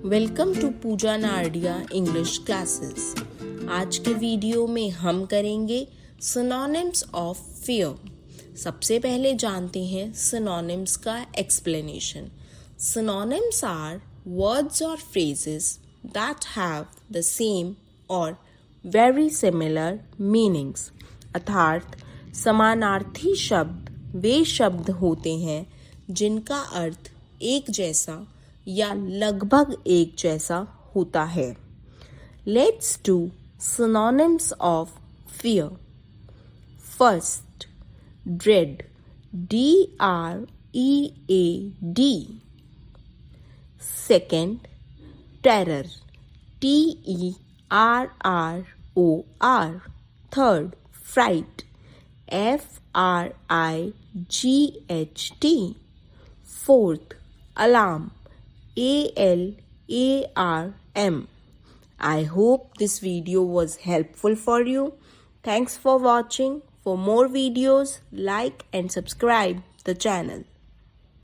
Welcome to Pooja नारडिया English classes. आज के वीडियो में हम करेंगे सिनोनिम्स ऑफ फियर। सबसे पहले जानते हैं सिनोनिम्स का एक्सप्लेनेशन। सिनोनिम्स आर वर्ड्स और phrases that have the same और वेरी सिमिलर मीनिंग्स। अर्थात समानार्थी शब्द वे शब्द होते हैं जिनका अर्थ एक जैसा या लगभग एक जैसा होता है। Let's do synonyms of fear. First, dread, DREAD। Second, terror, TERROR। Third, fright, FRIGHT। Fourth, alarm, ALARM. I hope this video was helpful for you. Thanks for watching. For more videos, like and subscribe the channel.